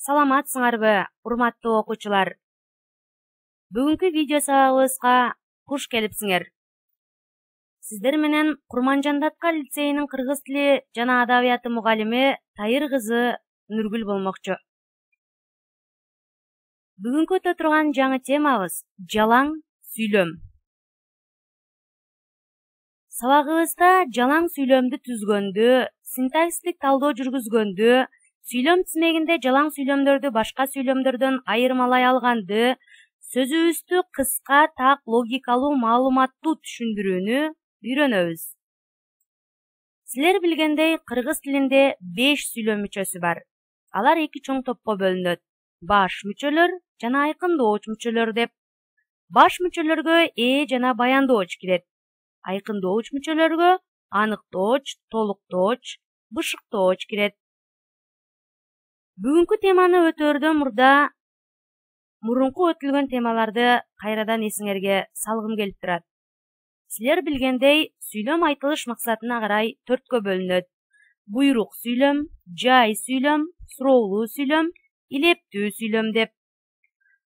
Саламатсыңарбы, урматтуу окуучулар. Бүгүнкү видео сабагыбызга куш келипсиңер. Сиздер менен Курманжан-Датка лицейинин кыргыз тили жана адабияты мугалими Тайыр кызы Нургүл болмокчу. Бүгүнкү өтө турган жаңы темабыз жалаң сүйлөм. Сабагыбызда жалаң сүйлөмдү түзгөндү, синтаксистик талдоо жүргүзгөндү, сүйлөм тизмегинде жалаң сүйлөмдөрдү башка сүйлөмдөрдөн айырмалай алганды, сөзүбүздү кыска, так, логикалуу, маалыматтуу түшүндүрүүнү үйрөнөбүз. Силер билгендей, кыргыз тилинде 5 сүйлөм мүчөсү бар. Алар 2 чоң топко бөлүнөт: баш мүчөлөр жана айкындооч мүчөлөр деп. Баш мүчөлөргө жана баяндооч кирет. Айкындооч мүчөлөргө аныктооч, толуктооч, бышыктооч кирет. Бүгүнкү теманы өтөөрдөн мурунку өтүлгөн темаларды кайрадан эсиңерге салгым келип турат. Силер билгендей, сүйлөм айтылыш максатына карай 4кө бөлүнөт: буйрук сүйлөм, жай сүйлөм, суроолуу сүйлөм, илептүү сүйлөм деп.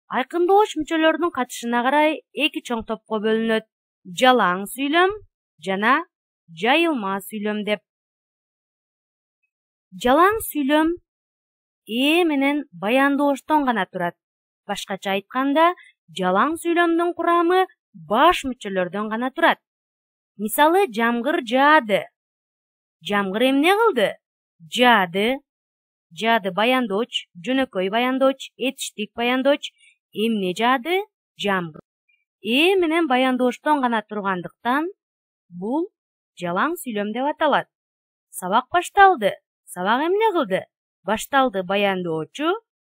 Айкындооч мүчөлөрдүн катышына карай 2 чоң топко бөлүнөт: жалаң сүйлөм жана жайылма сүйлөм деп. Жалаң сүйлөм менен баяндооштон гана турат. Башкача айтканда, жалаң сүйлөмдүн курамы баш мүчөлөрдөн гана турат. Мисалы, жамгыр жаады. Жамгыр эмне кылды? Жаады. Жаады баяндооч, жөнөкөй баяндооч, этиштик баяндооч. Эмне жаады? Жамгыр. Менен баяндооштон гана тургандыктан бул жалаң сүйлөм деп аталат. Сабак башталды. Сабак эмне кылды? Башталды баяндоочу.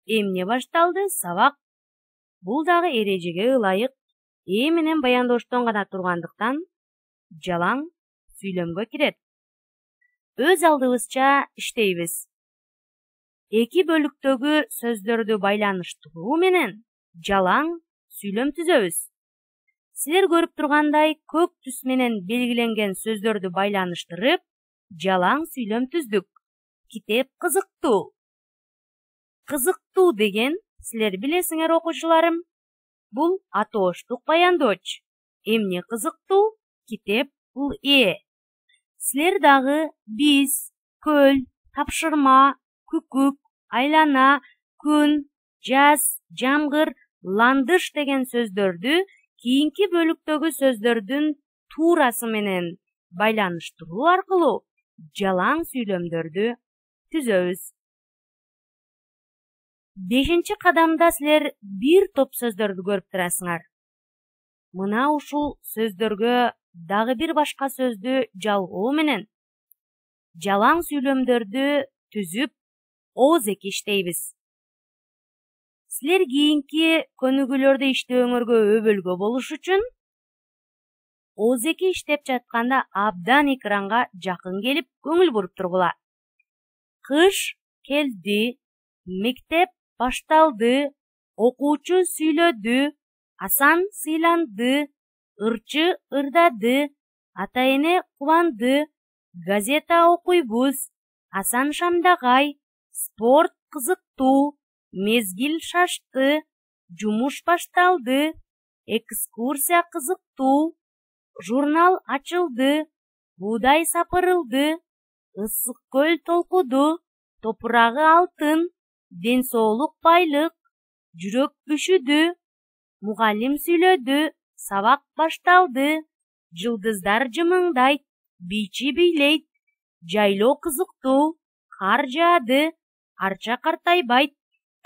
Эмне башталды? Сабак. Бул дагы эрежеге ылайык менен баяндооштон гана тургандыктан жалаң сүйлөмгө кирет. Өз алдыбызча иштейбиз. 2 бөлүктөгү сөздөрдү байланыштыруу менен жалаң сүйлөм түзөбүз. Силер көрүп тургандай, көк түс менен белгиленген сөздөрдү байланыштырып, жалаң сүйлөм түздүк. Китеп кызыктуу. Кызыктуу деген, силер билесиңер окуучуларым, бул атооштук баяндооч. Эмне кызыктуу? Китеп бул Силер дагы биз, көл, тапшырма, күкүк, айлана, күн, жаз, жамгыр, ландыш деген сөздөрдү кийинки бөлүктөгү сөздөрдүн туурасы менен байланыштыруу аркылуу жалаң сүйлөмдөрдү түзөбүз. 5-чи кадамда силер бир топ сөздөрдү көрүп турасыңар. Мына ушул сөздөргө дагы бир башка сөздү жалгоо менен жалаң сүйлөмдөрдү түзүп, оозеки иштейбиз. Силер кийинки көнүгүүлөрдү иштөөңөргө өбөлгө болуш үчүн оозеки иштеп жатканда абдан экранга жакын келип көңүл буруп тургула. Кыш келди, мектеп башталды, окуучу сүйлөдү, Асан сыйланды, ырчы ырдады, ата-эне кубанды, газета окуйбуз, Асан шамдагай, спорт кызыктуу, мезгил шашты, жумуш башталды, экскурсия кызыктуу, журнал ачылды, буудай сапырылды, ысык көл толкуду, топурагы алтын, ден соолук байлык, жүрөк күшүдү, мугалим сүйлөдү, сабак башталды, жылдыздар жымыңдайт, бийчи бийлейт, жайлоо кызыктуу, кар жаады, арча картайбайт,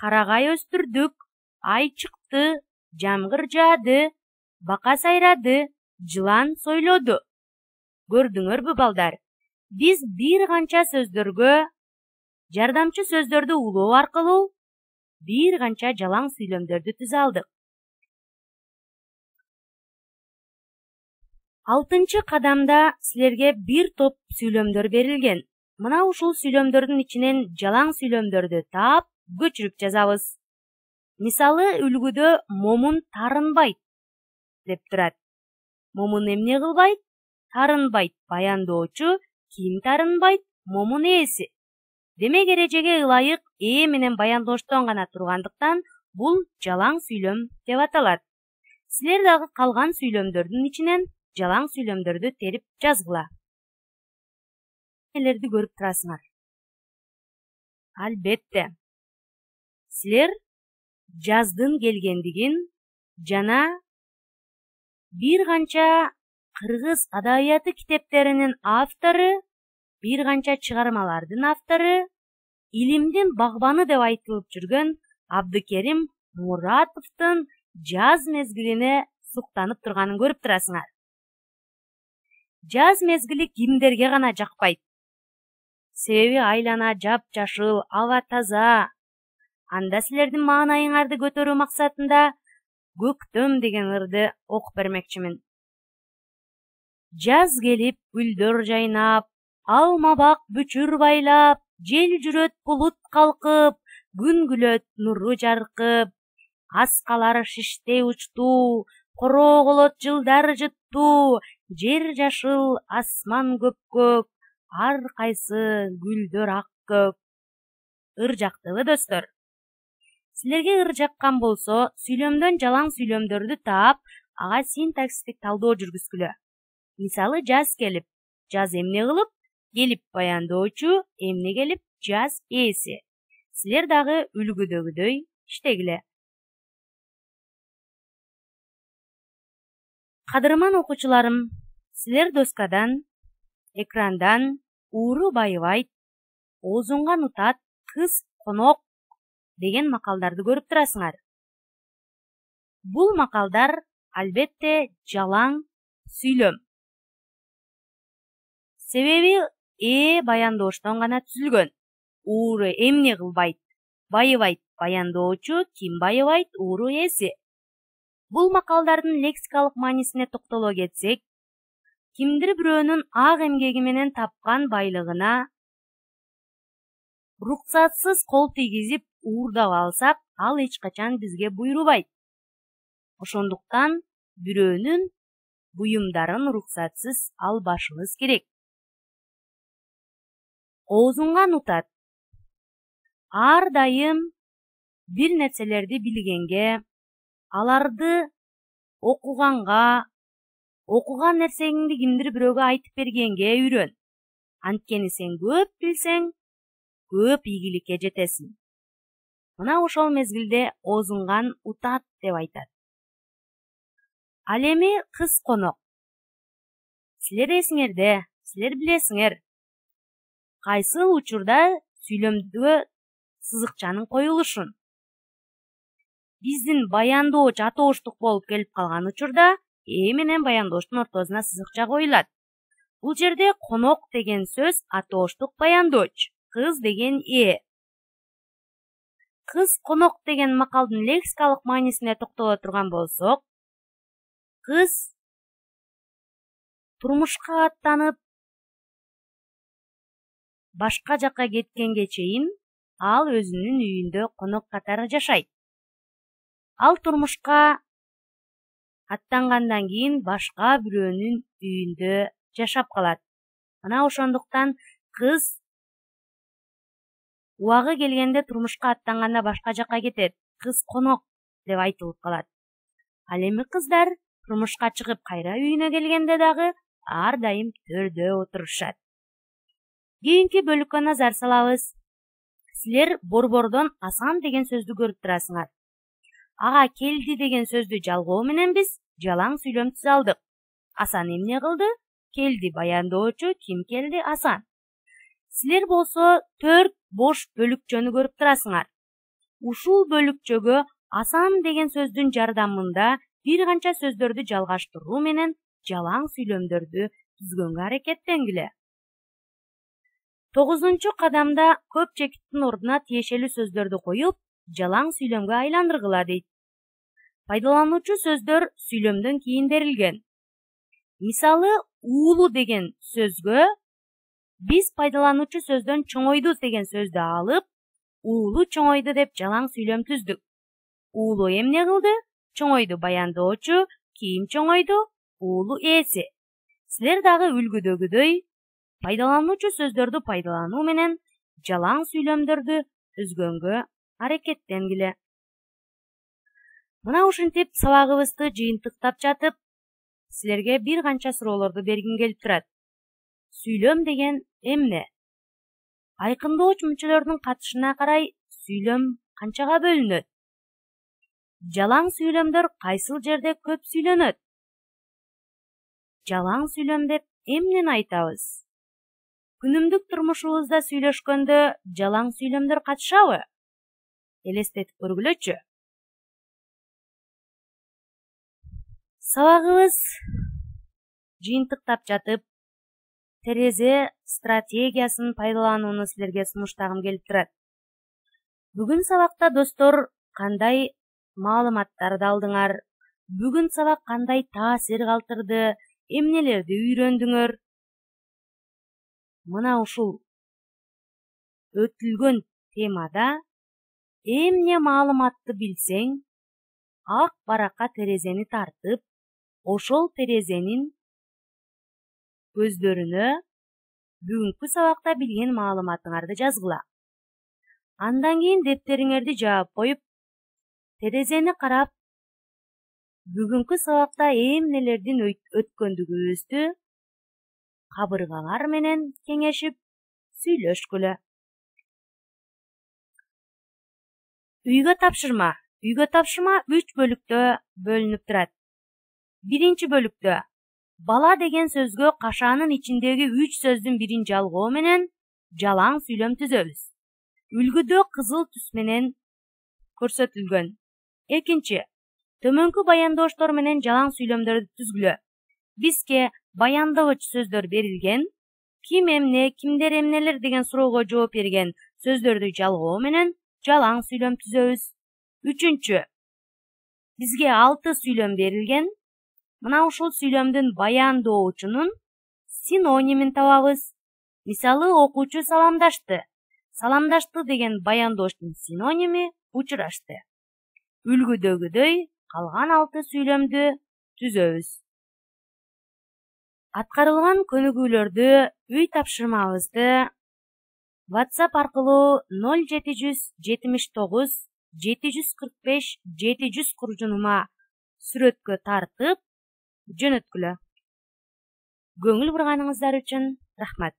карагай өстүрдүк, ай чыкты, жамгыр жаады, бака сайрады, жылан сойлоду. Көрдүңөрбү балдар? Биз бир канча сөздөргө жардамчы сөздөрдү улоо аркылуу бир канча жалаң сүйлөмдөрдү түзө алдык. 6-чы кадамда силерге бир топ сүйлөмдөр берилген. Мына ушул сүйлөмдөрдүн ичинен жалаң сүйлөмдөрдү таап, көчүрүп жазабыз. Мисалы, үлгүдө момун тарынбайт деп турат. Момун эмне кылбайт? Тарынбайт. Баяндоочу: ким тарынбайт? Момун ээси. Демек эрежеге ылайык менен баяндооштон гана тургандыктан бул жалаң сүйлөм деп аталат. Силер дагы калган сүйлөмдөрдүн ичинен жалаң сүйлөмдөрдү терип жазгыла. Нелерди көрүп турасыңар? Албетте. Силер жаздын келгендигин жана бир канча кыргыз адабияты китептеринин автору, бир канча чыгармалардын автору, илимдин багбаны деп айтылып жүргөн Абдыкерим Муратовдун жаз мезгилине суктанып турганын көрүп турасыңар. Жаз мезгили кимдерге гана жакпайт? Себеби айлана жап-жашыл, аба таза. Анда силердин маанайыңарды көтөрүү максатында көктөм деген ырды окуп бермекчимин. Жаз келип, гүлдөр жайнап, алма-бак бүчүр байлап, жел жүрөт булут калкып, күн күлөт нуру жаркып, аскалар шиштей учтуу, корооголот жылдар жыттуу, жер жашыл, асман көпкөк, ар кайсы гүлдөр ак көк. Ыр жактыбы достор? Силерге ыр жаккан болсо, сүйлөмдөн жалаң сүйлөмдөрдү таап, ага синтаксистик талдоо жүргүзгүлө. Мисалы, жаз келип, жаз эмне кылып, келип баяндоочу, эмне келип, жаз ээси. Силер дагы үлгүдөгүдөй иштегиле. Кадырман окуучуларым, силер доскадан, экрандан ууру байыбайт, оозуңган утат, кыз конок деген макалдарды көрүп турасыңар. Бул макалдар албетте жалаң сүйлөм. Себеби баяндооштон гана түзүлгөн. Ууру эмне кылбайт? Байыбайт баяндоочу, ким байыбайт? Ууру ээси. Бул макалдардын лексикалык маанисине токтоло кетсек, кимдир бирөөнүн ак эмгеги менен тапкан байлыгына руксатсыз кол тийгизип уурдап алсак, ал эч качан бизге буйрубайт. Ошондуктан бирөөнүн буюмдарын руксатсыз албашыбыз керек. Оозуңган утат. Ар дайым бир нерселерди билгенге, аларды окуганга, окуган нерсеңди кимдир бирөөгө айтып бергенге үйрөн. Анткени сен көп билсең, көп ийгиликке жетесиң. Мына ошол мезгилде оозуңган утат деп айтат. Ал эми кыз конок. Силер эсиңерде, силер билесиңер. Кайсыл учурда сүйлөмдөгө сызыкчанын коюлушун. Биздин баяндооч атооштук болуп келип калган учурда менен баяндооштун ортосуна сызыкча коюлат. Бул жерде конок деген сөз атооштук баяндооч, кыз деген Кыз конок деген макалдын лексикалык маанисине токтоло турган болсок, кыз турмушка аттанып, башка жакка кеткенге чейин ал өзүнүн үйүндө конок катары жашайт. Ал турмушка аттангандан кийин башка бирөөнүн үйүндө жашап калат. Мына ошондуктан кыз убагы келгенде турмушка аттанганда башка жакка кетет. Кыз конок деп айтылып калат. Ал эми кыздар турмушка чыгып кайра үйүнө келгенде дагы ар дайым төрдө отурушат. Кийинки бөлүккө назар салабыз. Силер борбордон Асан деген сөздү көрүп турасыңар. Ага келди деген сөздү жалгоо менен биз жалаң сүйлөм түзө алдык. Асан эмне кылды? Келди баяндоочу, ким келди? Асан. Силер болсо 4 бош бөлүкчөнү көрүп турасыңар. Ушул бөлүкчөгө Асан деген сөздүн жардамында бир канча сөздөрдү жалгаштыруу менен жалаң сүйлөмдөрдү түзгөнгө аракеттенгиле. 9-чу кадамда көп чекиттин ордуна тиешелүү сөздөрдү коюп, жалаң сүйлөмгө айландыргыла дейт. Пайдалануучу сөздөр сүйлөмдөн кийин берилген. Мисалы, уулу деген сөзгө биз пайдалануучу сөздөн чоңойду деген сөздү алып, уулу чоңойду деп жалаң сүйлөм түздүк. Уулу эмне кылды? Чоңойду баяндоочу, кийин чоңойду? Уулу ээси. Силер дагы үлгүдөгүдөй пайдалануучу сөздөрдү пайдалануу менен жалаң сүйлөмдөрдү түзгөнгө аракеттенгиле. Мына ушинтип сабагыбызды жыйынтыктап жатып, силерге бир канча суроолорду бергим келип турат. Сүйлөм деген эмне? Айкындоочу мүчөлөрдүн катышына карай сүйлөм канчага бөлүнөт? Жалаң сүйлөмдөр кайсыл жерде көп сүйлөнөт? Жалаң сүйлөм деп эмнени айтабыз? Күнүмдүк турмушубузда сүйлөшкөндө жалаң сүйлөмдөр катышабы? Элестетип көргүлөчү. Сабагыбыз жыйынтыктап жатып, терезе стратегиясын пайдаланууну силерге сунуштагым келип турат. Бүгүн сабакта достор кандай маалыматтарды алдыңар? Бүгүн сабак кандай таасир калтырды? Эмнелерди үйрөндүңөр? Мына ушул өтүлгөн темада эмне маалыматты билсең, ак баракка терезени тартып, ошол терезенин көздөрүнө бүгүнкү сабакта билген маалыматыңарды жазгыла. Андан кийин дептериңерди жаап коюп, терезени карап, бүгүнкү сабакта эмнелердин өткөндүгүбүздү кабыргалар менен кеңешип сүйлөшкүлө. Үйгө тапшырма. Үйгө тапшырма 3 бөлүктө бөлүнүп турат. Биринчи бөлүктө бала деген сөзгө кашаанын ичиндеги 3 сөздүн бирин жалгоо менен жалаң сүйлөм түзөбүз. Үлгүдө кызыл түс менен көрсөтүлгөн. Экинчи, төмөнкү баяндооштор менен жалаң сүйлөмдөрдү түзгүлө. Бизге баяндоочу сөздөр берилген, ким эмне, кимдер эмнелер деген суроого жооп берген сөздөрдү жалгоо менен жалаң сүйлөм түзөбүз. Үчүнчү, бизге 6 сүйлөм берилген. Мына ушул сүйлөмдүн баяндоочунун синонимин табабыз. Мисалы, окуучу саламдашты. Саламдашты деген баяндооштун синоними учурашты. Үлгүдөгүдөй калган 6 сүйлөмдү түзөбүз. Аткарылган көнүгүүлөрдү, үй тапшырмабызды WhatsApp аркылуу 0779 745 700 куржунума сүрөткө тартып жөнөткүлө. Көңүл бурганыңыздар үчүн рахмат.